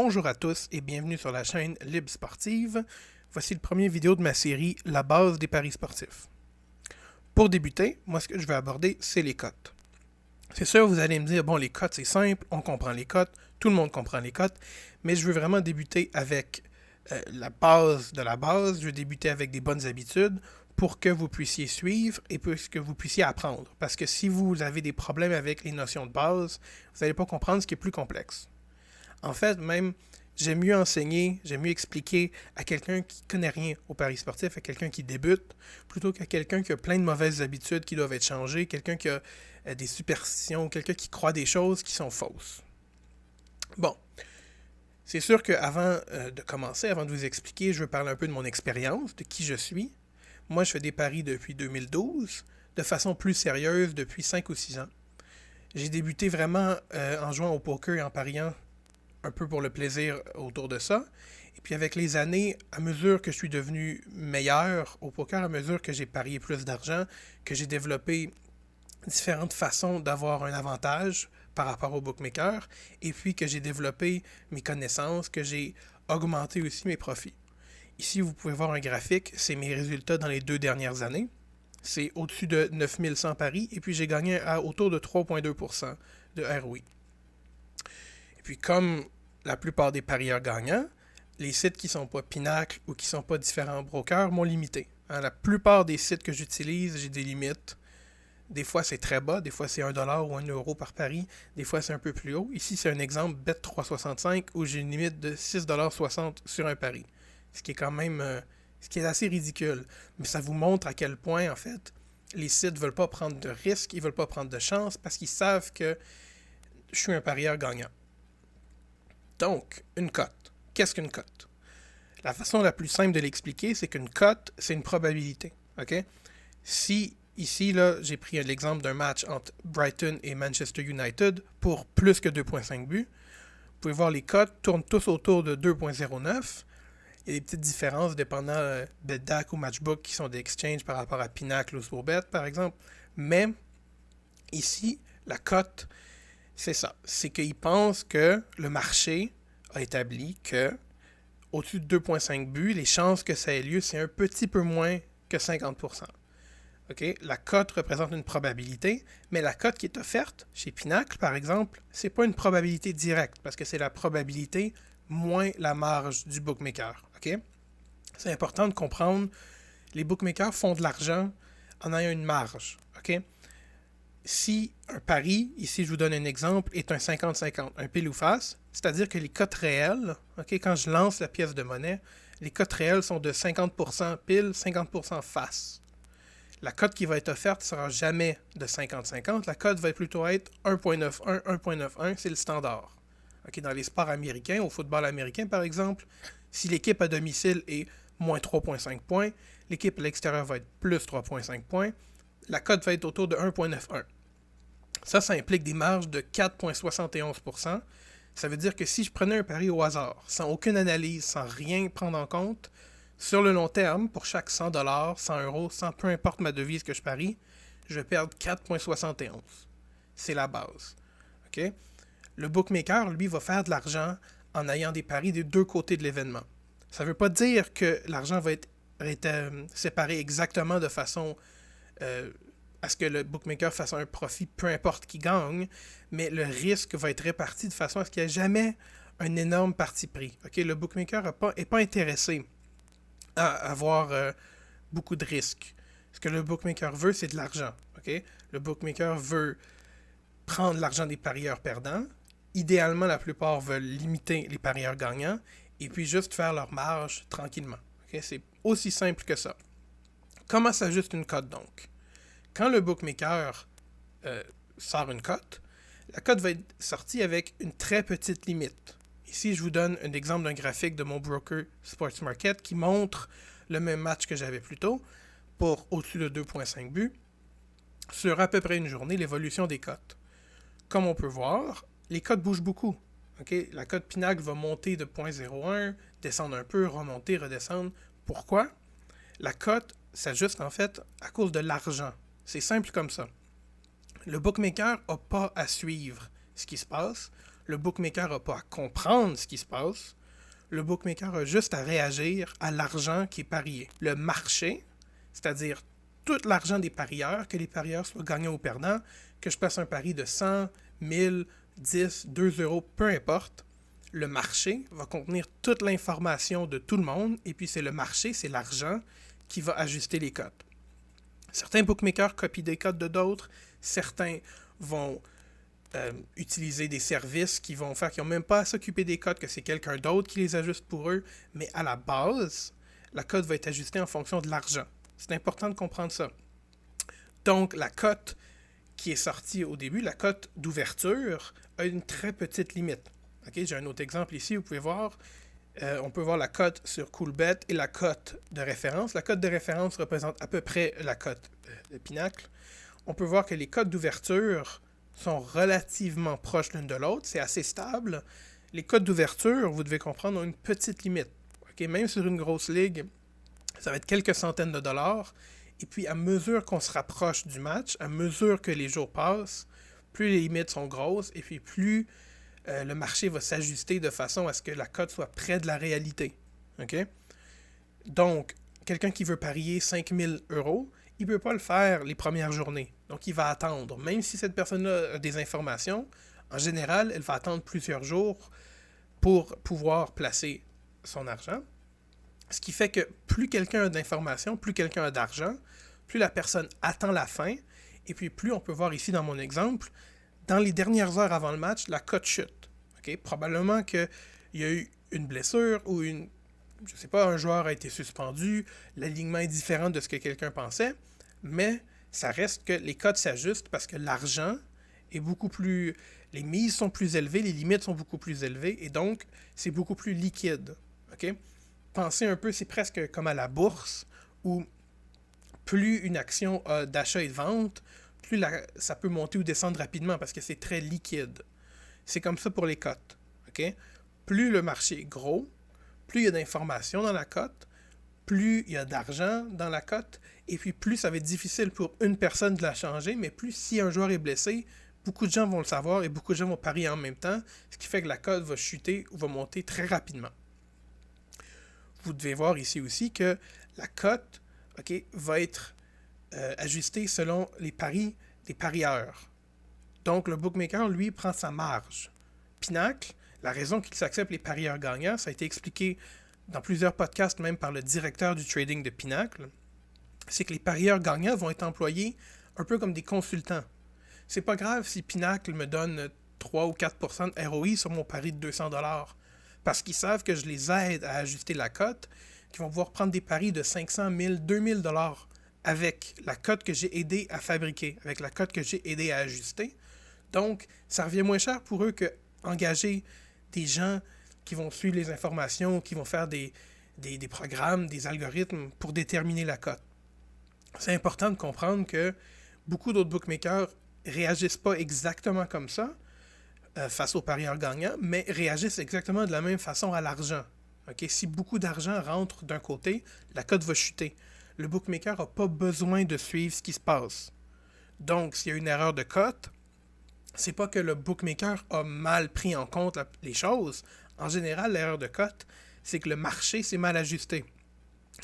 Bonjour à tous et bienvenue sur la chaîne Libre Sportive. Voici le premier vidéo de ma série La base des paris sportifs. Pour débuter, moi ce que je vais aborder, c'est les cotes. C'est sûr, vous allez me dire, bon les cotes c'est simple, on comprend les cotes, tout le monde comprend les cotes, mais je veux vraiment débuter avec la base de la base, je veux débuter avec des bonnes habitudes pour que vous puissiez suivre et pour que vous puissiez apprendre. Parce que si vous avez des problèmes avec les notions de base, vous n'allez pas comprendre ce qui est plus complexe. En fait, même, j'aime mieux enseigner, j'aime mieux expliquer à quelqu'un qui ne connaît rien au paris sportif, à quelqu'un qui débute, plutôt qu'à quelqu'un qui a plein de mauvaises habitudes qui doivent être changées, quelqu'un qui a des superstitions, quelqu'un qui croit des choses qui sont fausses. Bon, c'est sûr qu'avant de commencer, avant de vous expliquer, je veux parler un peu de mon expérience, de qui je suis. Moi, je fais des paris depuis 2012, de façon plus sérieuse depuis 5 ou 6 ans. J'ai débuté vraiment en jouant au poker et en pariant un peu pour le plaisir autour de ça. Et puis avec les années, à mesure que je suis devenu meilleur au poker, à mesure que j'ai parié plus d'argent, que j'ai développé différentes façons d'avoir un avantage par rapport au bookmaker, et puis que j'ai développé mes connaissances, que j'ai augmenté aussi mes profits. Ici, vous pouvez voir un graphique, c'est mes résultats dans les 2 dernières années. C'est au-dessus de 9100 paris, et puis j'ai gagné à autour de 3,2% de ROI. Et puis comme la plupart des parieurs gagnants, les sites qui ne sont pas Pinacle ou qui ne sont pas différents brokers m'ont limité. La plupart des sites que j'utilise, j'ai des limites. Des fois c'est très bas, des fois c'est 1$ ou 1€ par pari, des fois c'est un peu plus haut. Ici c'est un exemple Bet365 où j'ai une limite de 6,60$ sur un pari. Ce qui est quand même ce qui est assez ridicule. Mais ça vous montre à quel point en fait les sites ne veulent pas prendre de risques, ils ne veulent pas prendre de chance parce qu'ils savent que je suis un parieur gagnant. Donc, une cote. Qu'est-ce qu'une cote? La façon la plus simple de l'expliquer, c'est qu'une cote, c'est une probabilité. Okay? Si, ici, là, j'ai pris l'exemple d'un match entre Brighton et Manchester United pour plus que 2,5 buts, vous pouvez voir les cotes tournent tous autour de 2,09. Il y a des petites différences dépendant BetDAQ ou Matchbook qui sont des exchanges par rapport à Pinacle ou Swobet, par exemple. Mais, ici, la cote, c'est ça. C'est qu'ils pensent que le marché a établi que au-dessus de 2,5 buts, les chances que ça ait lieu, c'est un petit peu moins que 50%. Okay? La cote représente une probabilité, mais la cote qui est offerte chez Pinacle, par exemple, c'est pas une probabilité directe, parce que c'est la probabilité moins la marge du bookmaker. Okay? C'est important de comprendre, les bookmakers font de l'argent en ayant une marge. Okay? Si un pari, ici je vous donne un exemple, est un 50-50, un pile ou face, c'est-à-dire que les cotes réelles, okay, quand je lance la pièce de monnaie, les cotes réelles sont de 50% pile, 50% face. La cote qui va être offerte ne sera jamais de 50-50, la cote va plutôt être 1.91, 1.91, c'est le standard. Okay, dans les sports américains, au football américain par exemple, si l'équipe à domicile est moins 3.5 points, l'équipe à l'extérieur va être plus 3.5 points, la cote va être autour de 1.91. Ça implique des marges de 4,71%. Ça veut dire que si je prenais un pari au hasard, sans aucune analyse, sans rien prendre en compte, sur le long terme, pour chaque 100$, 100€, sans peu importe ma devise que je parie, je vais perdre 4,71. C'est la base. Okay? Le bookmaker, lui, va faire de l'argent en ayant des paris des deux côtés de l'événement. Ça ne veut pas dire que l'argent va être séparé exactement de façon à ce que le bookmaker fasse un profit, peu importe qui gagne, mais le risque va être réparti de façon à ce qu'il n'y ait jamais un énorme parti pris. Okay? Le bookmaker n'est pas intéressé à avoir beaucoup de risques. Ce que le bookmaker veut, c'est de l'argent. Okay? Le bookmaker veut prendre l'argent des parieurs perdants. Idéalement, la plupart veulent limiter les parieurs gagnants et puis juste faire leur marge tranquillement. Okay? C'est aussi simple que ça. Comment s'ajuste une cote donc? Quand le bookmaker sort une cote, la cote va être sortie avec une très petite limite. Ici, je vous donne un exemple d'un graphique de mon broker Sports Market qui montre le même match que j'avais plus tôt pour au-dessus de 2,5 buts sur à peu près une journée, l'évolution des cotes. Comme on peut voir, les cotes bougent beaucoup. Okay? La cote Pinacle va monter de 0,01, descendre un peu, remonter, redescendre. Pourquoi? La cote s'ajuste en fait à cause de l'argent. C'est simple comme ça. Le bookmaker n'a pas à suivre ce qui se passe. Le bookmaker n'a pas à comprendre ce qui se passe. Le bookmaker a juste à réagir à l'argent qui est parié. Le marché, c'est-à-dire tout l'argent des parieurs, que les parieurs soient gagnants ou perdants, que je passe un pari de 100, 1000, 10, 2 euros, peu importe, le marché va contenir toute l'information de tout le monde, et puis c'est le marché, c'est l'argent qui va ajuster les cotes. Certains bookmakers copient des cotes de d'autres, certains vont utiliser des services qui vont faire qu'ils n'ont même pas à s'occuper des cotes, que c'est quelqu'un d'autre qui les ajuste pour eux, mais à la base, la cote va être ajustée en fonction de l'argent. C'est important de comprendre ça. Donc, la cote qui est sortie au début, la cote d'ouverture, a une très petite limite. Okay? J'ai un autre exemple ici, vous pouvez voir. On peut voir la cote sur Coolbet et la cote de référence. La cote de référence représente à peu près la cote de Pinacle. On peut voir que les cotes d'ouverture sont relativement proches l'une de l'autre. C'est assez stable. Les cotes d'ouverture, vous devez comprendre, ont une petite limite. Okay? Même sur une grosse ligue, ça va être quelques centaines de dollars. Et puis, à mesure qu'on se rapproche du match, à mesure que les jours passent, plus les limites sont grosses et puis plus le marché va s'ajuster de façon à ce que la cote soit près de la réalité. Okay? Donc, quelqu'un qui veut parier 5000 euros, il ne peut pas le faire les premières journées. Donc, il va attendre. Même si cette personne-là a des informations, en général, elle va attendre plusieurs jours pour pouvoir placer son argent. Ce qui fait que plus quelqu'un a d'informations, plus quelqu'un a d'argent, plus la personne attend la fin, et puis plus on peut voir ici dans mon exemple, dans les dernières heures avant le match, la cote chute. Okay? Probablement qu'il y a eu une blessure ou je sais pas, un joueur a été suspendu, l'alignement est différent de ce que quelqu'un pensait, mais ça reste que les cotes s'ajustent parce que l'argent est beaucoup plus... Les mises sont plus élevées, les limites sont beaucoup plus élevées, et donc c'est beaucoup plus liquide. Okay? Pensez un peu, c'est presque comme à la bourse, où plus une action a d'achat et de vente, plus ça peut monter ou descendre rapidement parce que c'est très liquide. C'est comme ça pour les cotes. Okay? Plus le marché est gros, plus il y a d'informations dans la cote, plus il y a d'argent dans la cote, et puis plus ça va être difficile pour une personne de la changer, mais plus si un joueur est blessé, beaucoup de gens vont le savoir et beaucoup de gens vont parier en même temps, ce qui fait que la cote va chuter ou va monter très rapidement. Vous devez voir ici aussi que la cote va être ajustée selon les paris des parieurs. Donc, le bookmaker, lui, prend sa marge. Pinacle, la raison qu'il s'accepte les parieurs gagnants, ça a été expliqué dans plusieurs podcasts, même par le directeur du trading de Pinacle, c'est que les parieurs gagnants vont être employés un peu comme des consultants. C'est pas grave si Pinacle me donne 3 ou 4% de ROI sur mon pari de 200$, parce qu'ils savent que je les aide à ajuster la cote, qu'ils vont pouvoir prendre des paris de 500, 1000, 2000$ avec la cote que j'ai aidé à fabriquer, avec la cote que j'ai aidé à ajuster. Donc, ça revient moins cher pour eux qu'engager des gens qui vont suivre les informations, qui vont faire des programmes, des algorithmes pour déterminer la cote. C'est important de comprendre que beaucoup d'autres bookmakers réagissent pas exactement comme ça face aux parieurs gagnants, mais réagissent exactement de la même façon à l'argent. Okay? Si beaucoup d'argent rentre d'un côté, la cote va chuter. Le bookmaker n'a pas besoin de suivre ce qui se passe. Donc, s'il y a une erreur de cote, c'est pas que le bookmaker a mal pris en compte les choses. En général, l'erreur de cote, c'est que le marché s'est mal ajusté.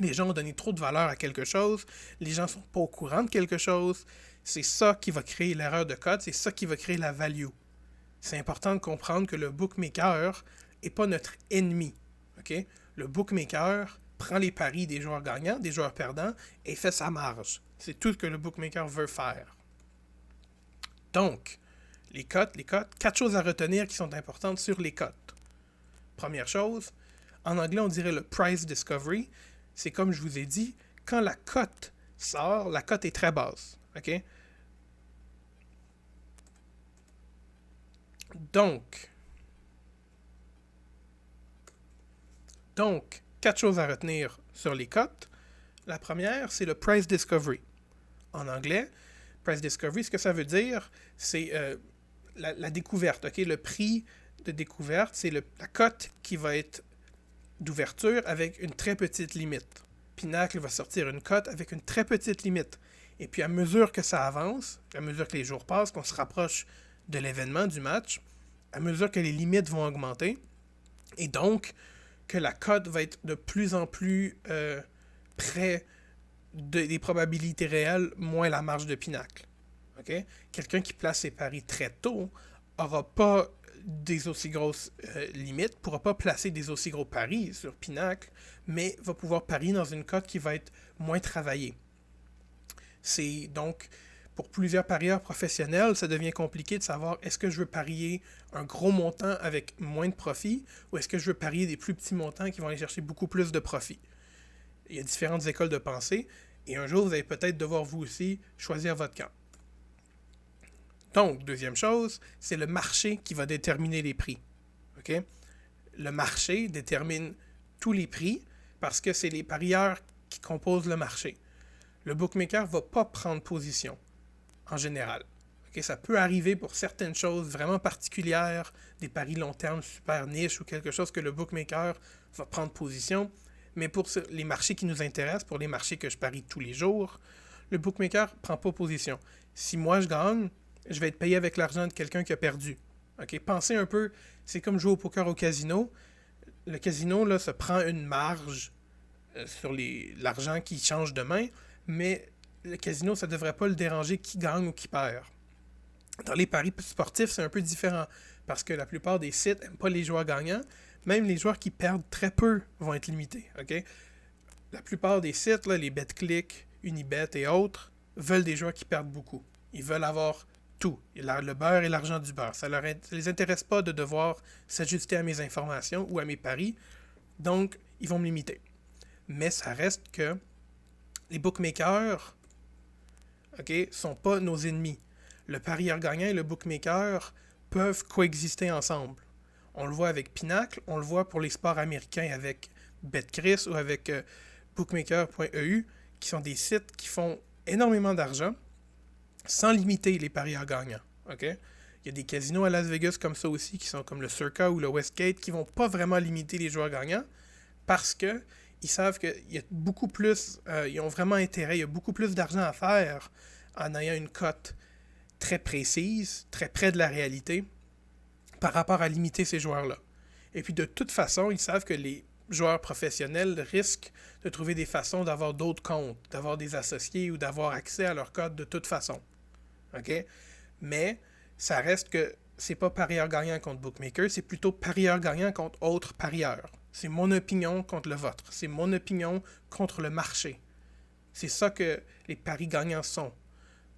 Les gens ont donné trop de valeur à quelque chose, les gens sont pas au courant de quelque chose. C'est ça qui va créer l'erreur de cote, c'est ça qui va créer la value. C'est important de comprendre que le bookmaker n'est pas notre ennemi. Okay? Le bookmaker prend les paris des joueurs gagnants, des joueurs perdants, et fait sa marge. C'est tout ce que le bookmaker veut faire. Donc, les cotes, 4 choses à retenir qui sont importantes sur les cotes. Première chose, en anglais on dirait le price discovery. C'est comme je vous ai dit, quand la cote sort, la cote est très basse. Okay? Donc, 4 choses à retenir sur les cotes. La première, c'est le price discovery. En anglais, price discovery, ce que ça veut dire, c'est la découverte. Okay? Le prix de découverte, c'est la cote qui va être d'ouverture avec une très petite limite. Pinacle va sortir une cote avec une très petite limite. Et puis à mesure que ça avance, à mesure que les jours passent, qu'on se rapproche de l'événement, du match, à mesure que les limites vont augmenter, et donc que la cote va être de plus en plus près des probabilités réelles, moins la marge de pinacle. Okay? Quelqu'un qui place ses paris très tôt n'aura pas des aussi grosses limites, ne pourra pas placer des aussi gros paris sur pinacle, mais va pouvoir parier dans une cote qui va être moins travaillée. C'est donc, pour plusieurs parieurs professionnels, ça devient compliqué de savoir est-ce que je veux parier un gros montant avec moins de profit ou est-ce que je veux parier des plus petits montants qui vont aller chercher beaucoup plus de profit. Il y a différentes écoles de pensée et un jour, vous allez peut-être devoir vous aussi choisir votre camp. Donc, deuxième chose, c'est le marché qui va déterminer les prix. Okay? Le marché détermine tous les prix parce que c'est les parieurs qui composent le marché. Le bookmaker ne va pas prendre position, en général. Okay? Ça peut arriver pour certaines choses vraiment particulières, des paris long terme super niche ou quelque chose que le bookmaker va prendre position, mais pour les marchés qui nous intéressent, pour les marchés que je parie tous les jours, le bookmaker ne prend pas position. Si moi je gagne, je vais être payé avec l'argent de quelqu'un qui a perdu. Okay? Pensez un peu, c'est comme jouer au poker au casino. Le casino là, se prend une marge sur l'argent qui change de main, mais le casino, ça ne devrait pas le déranger qui gagne ou qui perd. Dans les paris sportifs, c'est un peu différent, parce que la plupart des sites n'aiment pas les joueurs gagnants. Même les joueurs qui perdent très peu vont être limités. Okay? La plupart des sites, là, les BetClick, Unibet et autres, veulent des joueurs qui perdent beaucoup. Ils veulent avoir tout, le beurre et l'argent du beurre. Ça ne les intéresse pas de devoir s'ajuster à mes informations ou à mes paris, donc ils vont me limiter. Mais ça reste que les bookmakers sont pas nos ennemis. Le parieur gagnant et le bookmaker peuvent coexister ensemble. On le voit avec Pinacle, on le voit pour les sports américains avec BetCris ou avec bookmaker.eu, qui sont des sites qui font énormément d'argent sans limiter les parieurs gagnants. Okay? Il y a des casinos à Las Vegas comme ça aussi, qui sont comme le Circa ou le Westgate, qui vont pas vraiment limiter les joueurs gagnants parce que ils savent qu'il y a beaucoup plus, ils ont vraiment intérêt, il y a beaucoup plus d'argent à faire en ayant une cote très précise, très près de la réalité, par rapport à limiter ces joueurs-là. Et puis de toute façon, ils savent que les joueurs professionnels risquent de trouver des façons d'avoir d'autres comptes, d'avoir des associés ou d'avoir accès à leur code de toute façon. Okay? Mais ça reste que c'est pas parieur gagnant contre bookmaker, c'est plutôt parieur gagnant contre autres parieurs. C'est mon opinion contre le vôtre. C'est mon opinion contre le marché. C'est ça que les paris gagnants sont.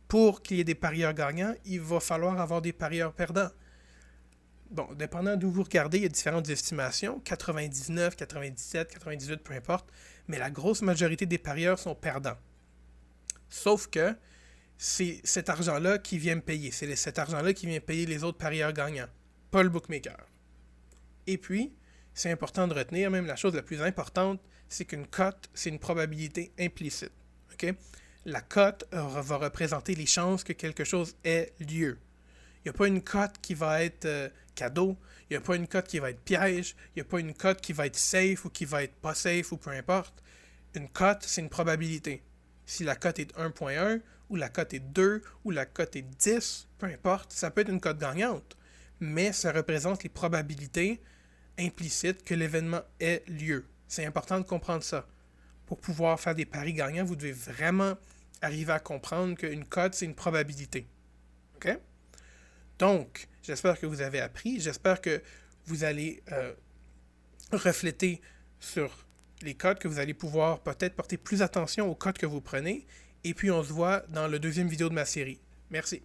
Pour qu'il y ait des parieurs gagnants, il va falloir avoir des parieurs perdants. Bon, dépendant d'où vous regardez, il y a différentes estimations, 99, 97, 98, peu importe, mais la grosse majorité des parieurs sont perdants. Sauf que c'est cet argent-là qui vient me payer. C'est cet argent-là qui vient payer les autres parieurs gagnants, pas le bookmaker. Et puis, c'est important de retenir, même la chose la plus importante, c'est qu'une cote, c'est une probabilité implicite. Okay? La cote va représenter les chances que quelque chose ait lieu. Il n'y a pas une cote qui va être cadeau, il n'y a pas une cote qui va être piège, il n'y a pas une cote qui va être safe ou qui va être pas safe ou peu importe. Une cote, c'est une probabilité. Si la cote est 1.1 ou la cote est 2 ou la cote est 10, peu importe, ça peut être une cote gagnante. Mais ça représente les probabilités implicites que l'événement ait lieu. C'est important de comprendre ça. Pour pouvoir faire des paris gagnants, vous devez vraiment arriver à comprendre qu'une cote, c'est une probabilité. OK? Donc, j'espère que vous avez appris. J'espère que vous allez refléter sur les codes, que vous allez pouvoir peut-être porter plus attention aux codes que vous prenez. Et puis, on se voit dans le deuxième vidéo de ma série. Merci.